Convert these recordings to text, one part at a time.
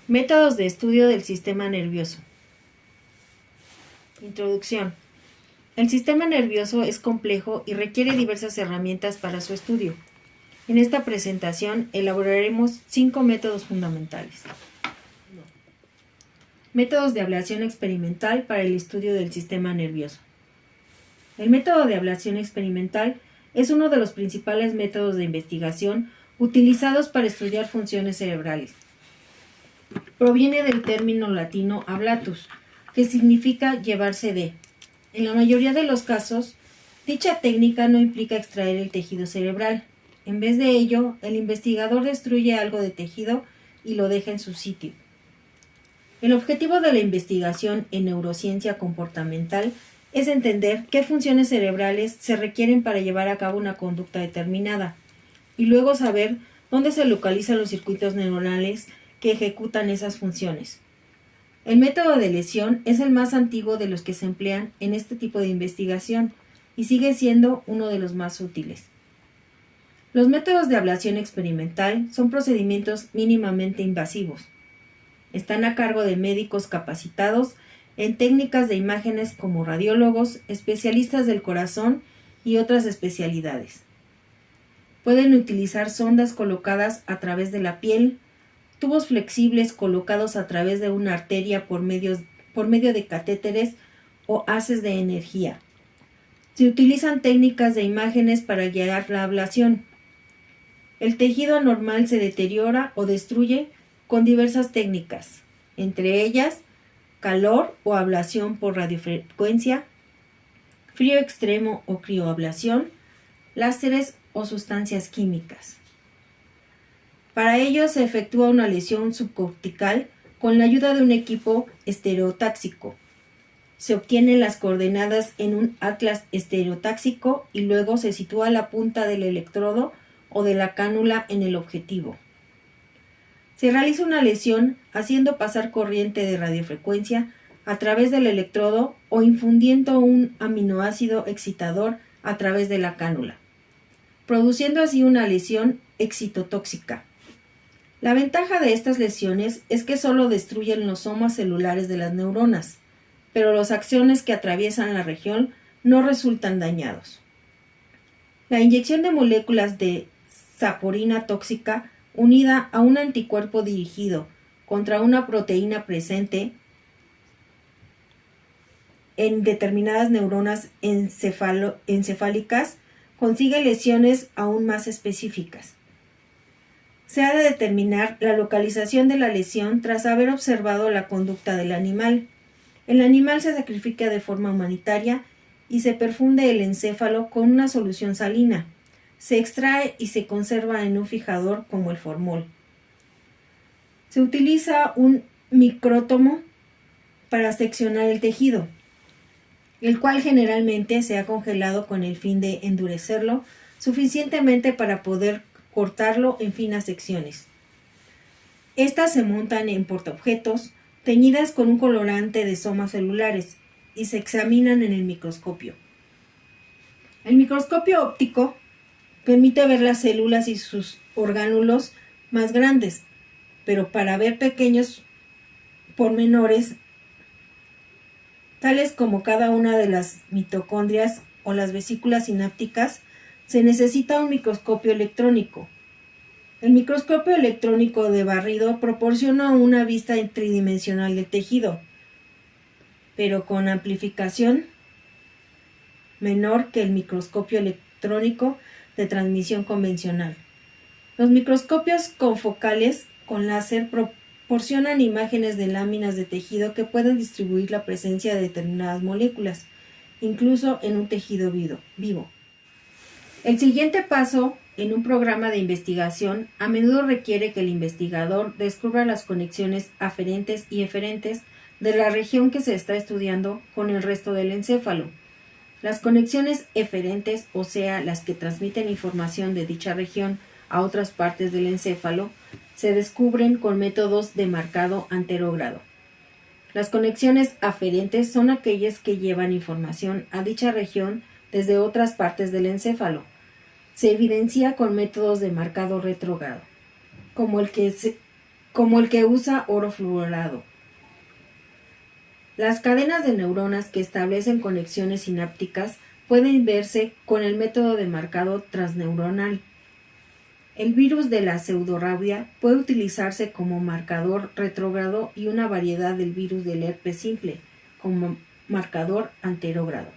Métodos de estudio del sistema nervioso. Introducción. El sistema nervioso es complejo y requiere diversas herramientas para su estudio. En esta presentación elaboraremos 5 métodos fundamentales. Métodos de ablación experimental para el estudio del sistema nervioso. El método de ablación experimental es uno de los principales métodos de investigación utilizados para estudiar funciones cerebrales. Proviene del término latino ablatus, que significa llevarse de. En la mayoría de los casos, dicha técnica no implica extraer el tejido cerebral. En vez de ello, el investigador destruye algo de tejido y lo deja en su sitio. El objetivo de la investigación en neurociencia comportamental es entender qué funciones cerebrales se requieren para llevar a cabo una conducta determinada, y luego saber dónde se localizan los circuitos neuronales que ejecutan esas funciones. El método de lesión es el más antiguo de los que se emplean en este tipo de investigación y sigue siendo uno de los más útiles. Los métodos de ablación experimental son procedimientos mínimamente invasivos. Están a cargo de médicos capacitados en técnicas de imágenes como radiólogos, especialistas del corazón y otras especialidades. Pueden utilizar sondas colocadas a través de la piel, tubos flexibles colocados a través de una arteria por medio de catéteres o haces de energía. Se utilizan técnicas de imágenes para guiar la ablación. El tejido anormal se deteriora o destruye con diversas técnicas, entre ellas calor o ablación por radiofrecuencia, frío extremo o crioablación, láseres o sustancias químicas. Para ello se efectúa una lesión subcortical con la ayuda de un equipo estereotáxico. Se obtienen las coordenadas en un atlas estereotáxico y luego se sitúa la punta del electrodo o de la cánula en el objetivo. Se realiza una lesión haciendo pasar corriente de radiofrecuencia a través del electrodo o infundiendo un aminoácido excitador a través de la cánula, produciendo así una lesión excitotóxica. La ventaja de estas lesiones es que solo destruyen los somas celulares de las neuronas, pero los axones que atraviesan la región no resultan dañados. La inyección de moléculas de saporina tóxica unida a un anticuerpo dirigido contra una proteína presente en determinadas neuronas encefálicas consigue lesiones aún más específicas. Se ha de determinar la localización de la lesión tras haber observado la conducta del animal. El animal se sacrifica de forma humanitaria y se perfunde el encéfalo con una solución salina. Se extrae y se conserva en un fijador como el formol. Se utiliza un micrótomo para seccionar el tejido, el cual generalmente se ha congelado con el fin de endurecerlo suficientemente para poder cortarlo en finas secciones. Estas se montan en portaobjetos teñidas con un colorante de somas celulares y se examinan en el microscopio. El microscopio óptico permite ver las células y sus orgánulos más grandes, pero para ver pequeños pormenores, tales como cada una de las mitocondrias o las vesículas sinápticas, se necesita un microscopio electrónico. El microscopio electrónico de barrido proporciona una vista tridimensional del tejido, pero con amplificación menor que el microscopio electrónico de transmisión convencional. Los microscopios confocales con láser proporcionan imágenes de láminas de tejido que pueden distribuir la presencia de determinadas moléculas, incluso en un tejido vivo. El siguiente paso en un programa de investigación a menudo requiere que el investigador descubra las conexiones aferentes y eferentes de la región que se está estudiando con el resto del encéfalo. Las conexiones eferentes, o sea, las que transmiten información de dicha región a otras partes del encéfalo, se descubren con métodos de marcado anterógrado. Las conexiones aferentes son aquellas que llevan información a dicha región desde otras partes del encéfalo. Se evidencia con métodos de marcado retrógrado, como el que como el que usa oro fluorado. Las cadenas de neuronas que establecen conexiones sinápticas pueden verse con el método de marcado transneuronal. El virus de la pseudorrabia puede utilizarse como marcador retrógrado y una variedad del virus del herpes simple como marcador anterógrado.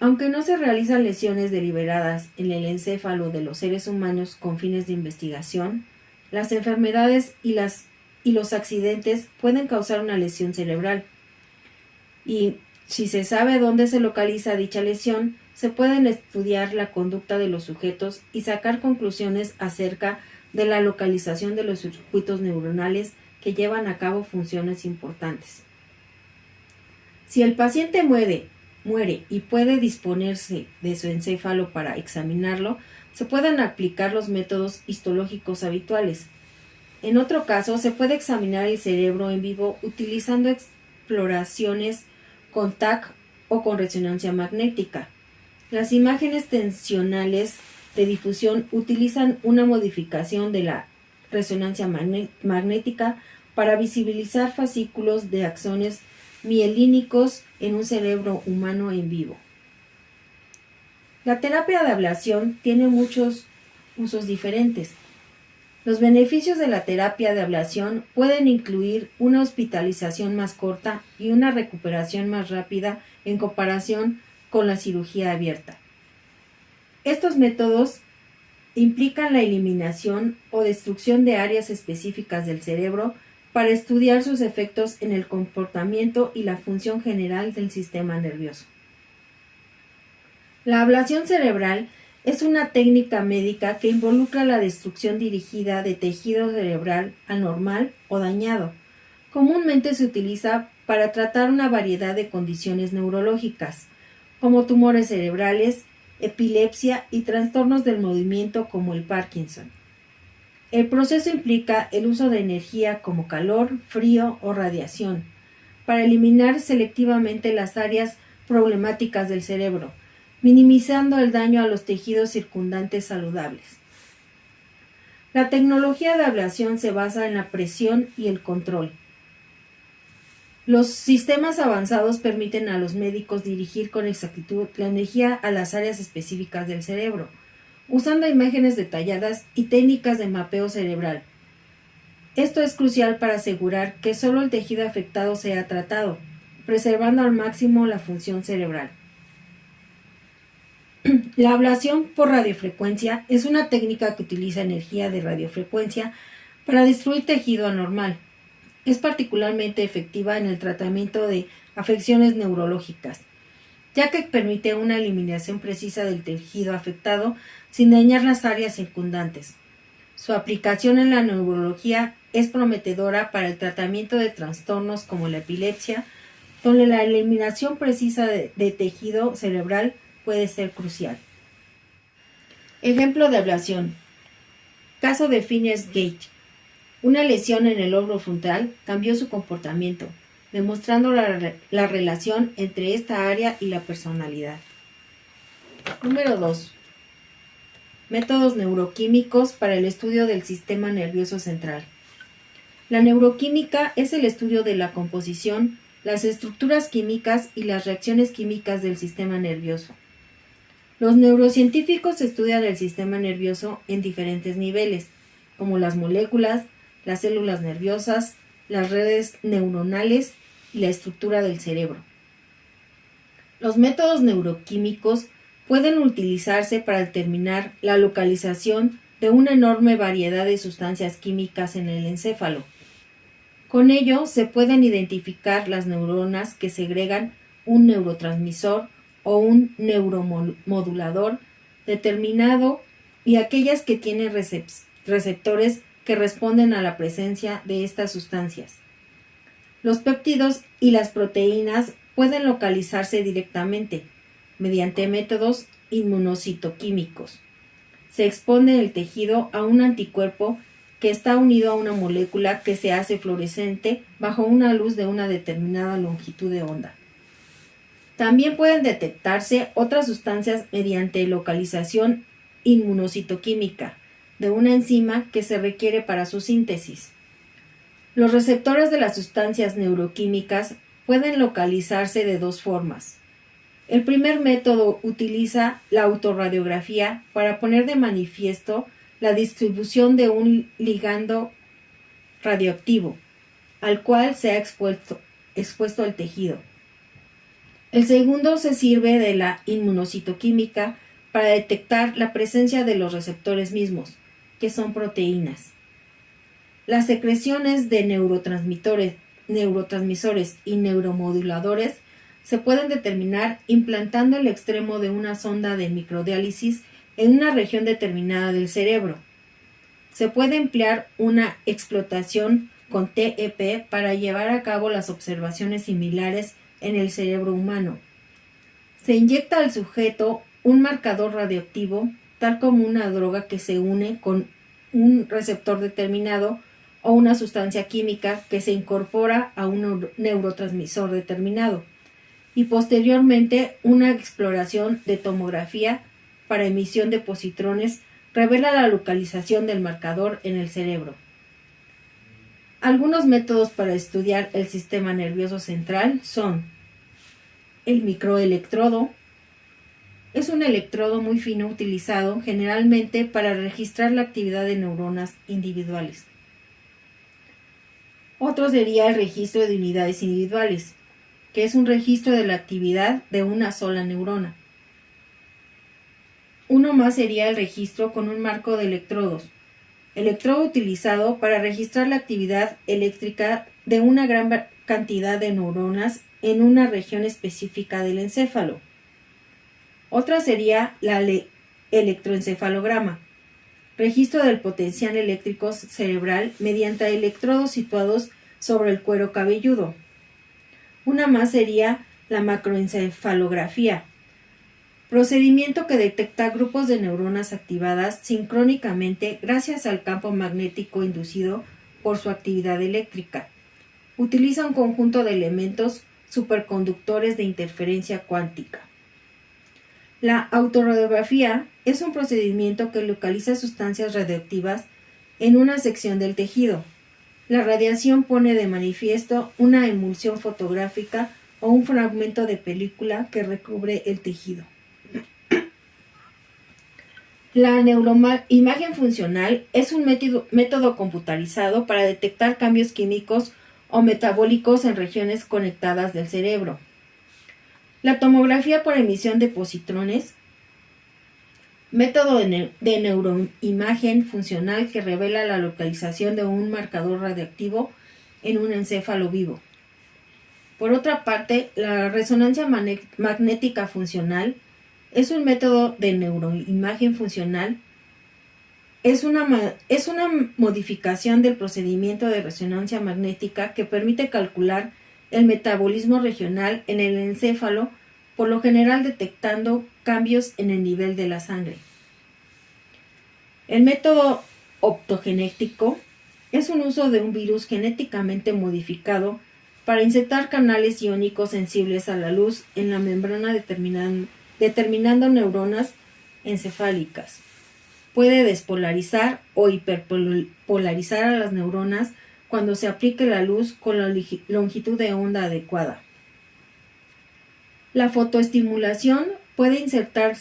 Aunque no se realizan lesiones deliberadas en el encéfalo de los seres humanos con fines de investigación, las enfermedades y los accidentes pueden causar una lesión cerebral. Y si se sabe dónde se localiza dicha lesión, se pueden estudiar la conducta de los sujetos y sacar conclusiones acerca de la localización de los circuitos neuronales que llevan a cabo funciones importantes. Si el paciente muere y puede disponerse de su encéfalo para examinarlo, se pueden aplicar los métodos histológicos habituales. En otro caso, se puede examinar el cerebro en vivo utilizando exploraciones con TAC o con resonancia magnética. Las imágenes tensionales de difusión utilizan una modificación de la resonancia magnética para visibilizar fascículos de axones mielínicos en un cerebro humano en vivo. La terapia de ablación tiene muchos usos diferentes. Los beneficios de la terapia de ablación pueden incluir una hospitalización más corta y una recuperación más rápida en comparación con la cirugía abierta. Estos métodos implican la eliminación o destrucción de áreas específicas del cerebro para estudiar sus efectos en el comportamiento y la función general del sistema nervioso. La ablación cerebral es una técnica médica que involucra la destrucción dirigida de tejido cerebral anormal o dañado. Comúnmente se utiliza para tratar una variedad de condiciones neurológicas, como tumores cerebrales, epilepsia y trastornos del movimiento como el Parkinson. El proceso implica el uso de energía como calor, frío o radiación, para eliminar selectivamente las áreas problemáticas del cerebro, minimizando el daño a los tejidos circundantes saludables. La tecnología de ablación se basa en la presión y el control. Los sistemas avanzados permiten a los médicos dirigir con exactitud la energía a las áreas específicas del cerebro, usando imágenes detalladas y técnicas de mapeo cerebral. Esto es crucial para asegurar que solo el tejido afectado sea tratado, preservando al máximo la función cerebral. La ablación por radiofrecuencia es una técnica que utiliza energía de radiofrecuencia para destruir tejido anormal. Es particularmente efectiva en el tratamiento de afecciones neurológicas, ya que permite una eliminación precisa del tejido afectado sin dañar las áreas circundantes. Su aplicación en la neurología es prometedora para el tratamiento de trastornos como la epilepsia, donde la eliminación precisa de tejido cerebral puede ser crucial. Ejemplo de ablación. Caso de Phineas Gage. Una lesión en el lóbulo frontal cambió su comportamiento, demostrando la relación entre esta área y la personalidad. Número 2. Métodos neuroquímicos para el estudio del sistema nervioso central. La neuroquímica es el estudio de la composición, las estructuras químicas y las reacciones químicas del sistema nervioso. Los neurocientíficos estudian el sistema nervioso en diferentes niveles, como las moléculas, las células nerviosas, las redes neuronales y la estructura del cerebro. Los métodos neuroquímicos pueden utilizarse para determinar la localización de una enorme variedad de sustancias químicas en el encéfalo. Con ello se pueden identificar las neuronas que segregan un neurotransmisor o un neuromodulador determinado y aquellas que tienen receptores que responden a la presencia de estas sustancias. Los péptidos y las proteínas pueden localizarse directamente mediante métodos inmunocitoquímicos. Se expone el tejido a un anticuerpo que está unido a una molécula que se hace fluorescente bajo una luz de una determinada longitud de onda. También pueden detectarse otras sustancias mediante localización inmunocitoquímica, de una enzima que se requiere para su síntesis. Los receptores de las sustancias neuroquímicas pueden localizarse de dos formas. El primer método utiliza la autorradiografía para poner de manifiesto la distribución de un ligando radioactivo, al cual se ha expuesto al tejido. El segundo se sirve de la inmunocitoquímica para detectar la presencia de los receptores mismos, que son proteínas. Las secreciones de neurotransmisores y neuromoduladores se pueden determinar implantando el extremo de una sonda de microdiálisis en una región determinada del cerebro. Se puede emplear una explotación con TEP para llevar a cabo las observaciones similares en el cerebro humano. Se inyecta al sujeto un marcador radioactivo, tal como una droga que se une con un receptor determinado o una sustancia química que se incorpora a un neurotransmisor determinado, y posteriormente una exploración de tomografía para emisión de positrones revela la localización del marcador en el cerebro. Algunos métodos para estudiar el sistema nervioso central son el microelectrodo. Es un electrodo muy fino utilizado generalmente para registrar la actividad de neuronas individuales. Otro sería el registro de unidades individuales, que es un registro de la actividad de una sola neurona. Uno más sería el registro con un marco de electrodos, electrodo utilizado para registrar la actividad eléctrica de una gran cantidad de neuronas en una región específica del encéfalo. Otra sería la electroencefalograma, registro del potencial eléctrico cerebral mediante electrodos situados sobre el cuero cabelludo. Una más sería la macroencefalografía, procedimiento que detecta grupos de neuronas activadas sincrónicamente gracias al campo magnético inducido por su actividad eléctrica. Utiliza un conjunto de elementos superconductores de interferencia cuántica. La autorradiografía es un procedimiento que localiza sustancias radioactivas en una sección del tejido. La radiación pone de manifiesto una emulsión fotográfica o un fragmento de película que recubre el tejido. La neuroimagen funcional es un método computarizado para detectar cambios químicos o metabólicos en regiones conectadas del cerebro. La tomografía por emisión de positrones, método de neuroimagen funcional que revela la localización de un marcador radioactivo en un encéfalo vivo. Por otra parte, la resonancia magnética funcional es un método de neuroimagen funcional. Es una modificación del procedimiento de resonancia magnética que permite calcular el metabolismo regional en el encéfalo, por lo general detectando cambios en el nivel de la sangre. El método optogenético es un uso de un virus genéticamente modificado para insertar canales iónicos sensibles a la luz en la membrana determinando neuronas encefálicas. Puede despolarizar o hiperpolarizar a las neuronas cuando se aplique la luz con la longitud de onda adecuada. La fotoestimulación puede insertar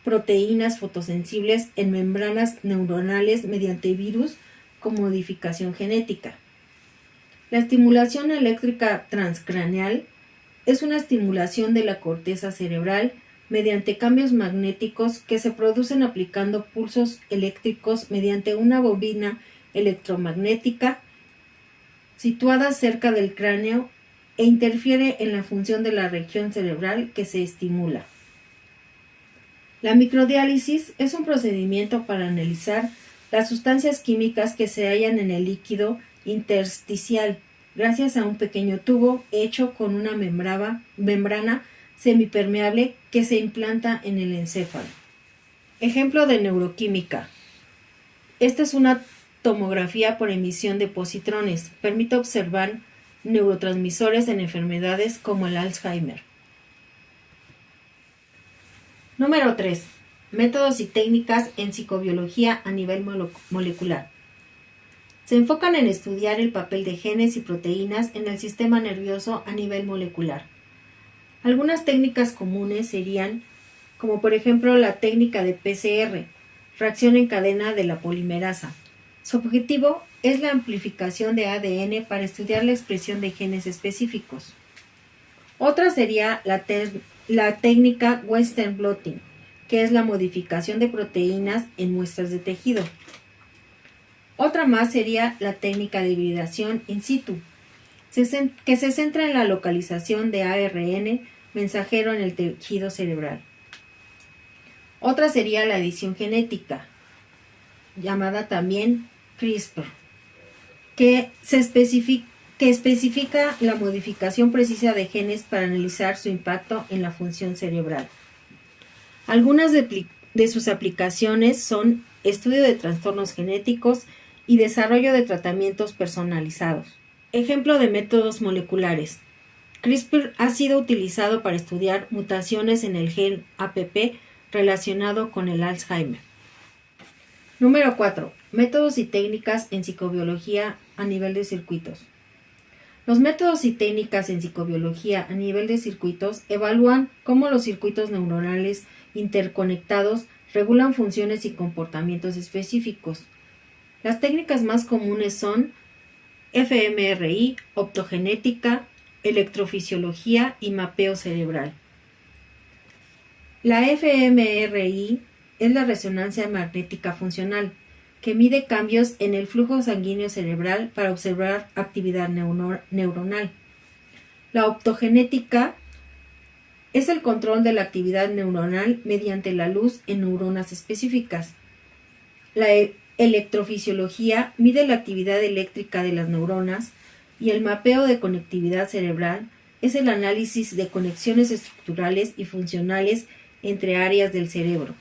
proteínas fotosensibles en membranas neuronales mediante virus con modificación genética. La estimulación eléctrica transcraneal es una estimulación de la corteza cerebral mediante cambios magnéticos que se producen aplicando pulsos eléctricos mediante una bobina electromagnética situada cerca del cráneo e interfiere en la función de la región cerebral que se estimula. La microdiálisis es un procedimiento para analizar las sustancias químicas que se hallan en el líquido intersticial gracias a un pequeño tubo hecho con una membrana semipermeable que se implanta en el encéfalo. Ejemplo de neuroquímica. Esta es una tomografía por emisión de positrones. Permite observar neurotransmisores en enfermedades como el Alzheimer. Número 3. Métodos y técnicas en psicobiología a nivel molecular. Se enfocan en estudiar el papel de genes y proteínas en el sistema nervioso a nivel molecular. Algunas técnicas comunes serían, como por ejemplo la técnica de PCR, reacción en cadena de la polimerasa. Su objetivo es la amplificación de ADN para estudiar la expresión de genes específicos. Otra sería la técnica Western blotting, que es la modificación de proteínas en muestras de tejido. Otra más sería la técnica de hibridación in situ, que se centra en la localización de ARN mensajero en el tejido cerebral. Otra sería la edición genética, llamada también CRISPR, que especifica la modificación precisa de genes para analizar su impacto en la función cerebral. Algunas de sus aplicaciones son estudio de trastornos genéticos y desarrollo de tratamientos personalizados. Ejemplo de métodos moleculares. CRISPR ha sido utilizado para estudiar mutaciones en el gen APP relacionado con el Alzheimer. Número 4. Métodos y técnicas en psicobiología a nivel de circuitos. Los métodos y técnicas en psicobiología a nivel de circuitos evalúan cómo los circuitos neuronales interconectados regulan funciones y comportamientos específicos. Las técnicas más comunes son fMRI, optogenética, electrofisiología y mapeo cerebral. La fMRI es la resonancia magnética funcional, que mide cambios en el flujo sanguíneo cerebral para observar actividad neuronal. La optogenética es el control de la actividad neuronal mediante la luz en neuronas específicas. La electrofisiología mide la actividad eléctrica de las neuronas y el mapeo de conectividad cerebral es el análisis de conexiones estructurales y funcionales entre áreas del cerebro.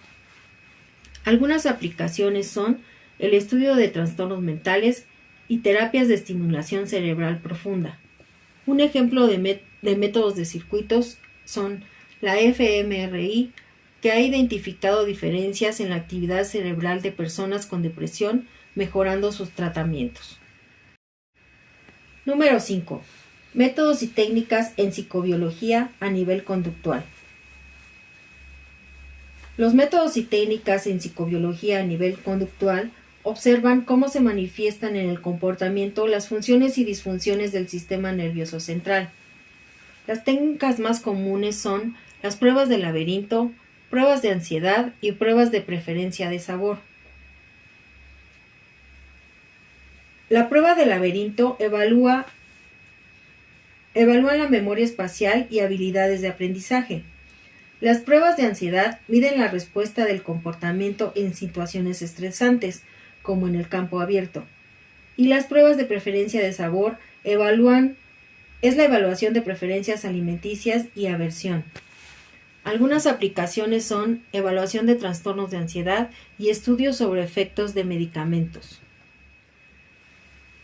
Algunas aplicaciones son el estudio de trastornos mentales y terapias de estimulación cerebral profunda. Un ejemplo de métodos de circuitos son la fMRI, que ha identificado diferencias en la actividad cerebral de personas con depresión, mejorando sus tratamientos. Número 5. Métodos y técnicas en psicobiología a nivel conductual. Los métodos y técnicas en psicobiología a nivel conductual observan cómo se manifiestan en el comportamiento las funciones y disfunciones del sistema nervioso central. Las técnicas más comunes son las pruebas de laberinto, pruebas de ansiedad y pruebas de preferencia de sabor. La prueba de laberinto evalúa la memoria espacial y habilidades de aprendizaje. Las pruebas de ansiedad miden la respuesta del comportamiento en situaciones estresantes, como en el campo abierto. Y las pruebas de preferencia de sabor es la evaluación de preferencias alimenticias y aversión. Algunas aplicaciones son evaluación de trastornos de ansiedad y estudios sobre efectos de medicamentos.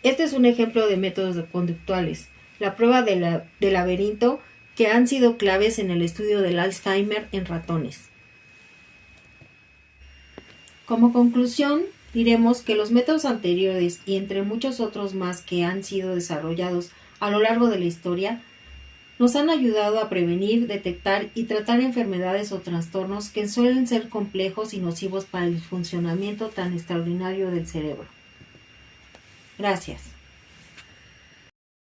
Este es un ejemplo de métodos conductuales. La prueba de laberinto, que han sido claves en el estudio del Alzheimer en ratones. Como conclusión, diremos que los métodos anteriores y entre muchos otros más que han sido desarrollados a lo largo de la historia, nos han ayudado a prevenir, detectar y tratar enfermedades o trastornos que suelen ser complejos y nocivos para el funcionamiento tan extraordinario del cerebro. Gracias.